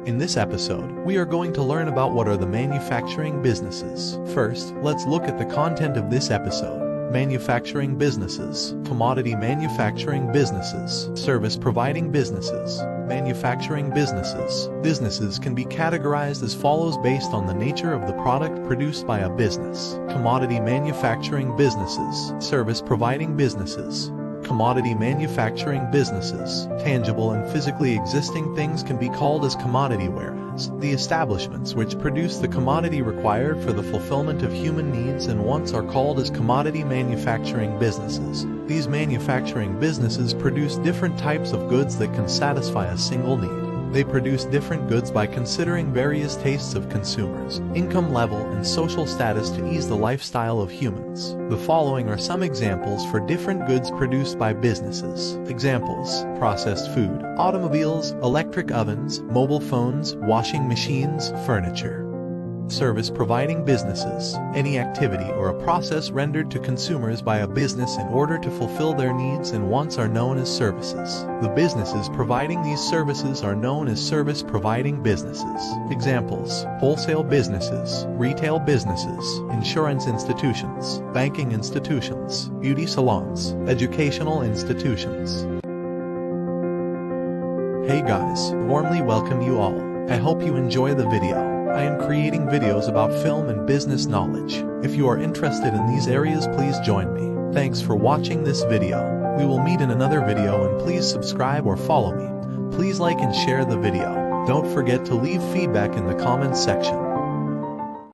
In this episode, we are going to learn about what are the manufacturing businesses. First, let's look at the content of this episode. Manufacturing businesses, commodity manufacturing businesses, service providing businesses. Manufacturing businesses. Businesses can be categorized as follows based on the nature of the product produced by a business. Commodity manufacturing businesses, service providing businesses. Commodity manufacturing businesses. Tangible and physically existing things can be called as commodity, whereas the establishments which produce the commodity required for the fulfillment of human needs and wants are called as commodity manufacturing businesses. These manufacturing businesses produce different types of goods that can satisfy a single need. They produce different goods by considering various tastes of consumers, income level, and social status to ease the lifestyle of humans. The following are some examples for different goods produced by businesses. Examples: processed food, automobiles, electric ovens, mobile phones, washing machines, furniture. Service providing businesses. Any activity or a process rendered to consumers by a business in order to fulfill their needs and wants are known as services. The businesses providing these services are known as service providing businesses. Examples: wholesale businesses, retail businesses, insurance institutions, banking institutions, beauty salons, educational institutions. Hey guys, warmly welcome you all. I hope you enjoy the video. I am creating videos about film and business knowledge. If you are interested in these areas, please join me. Thanks for watching this video. We will meet in another video, and please subscribe or follow me. Please like and share the video. Don't forget to leave feedback in the comments section.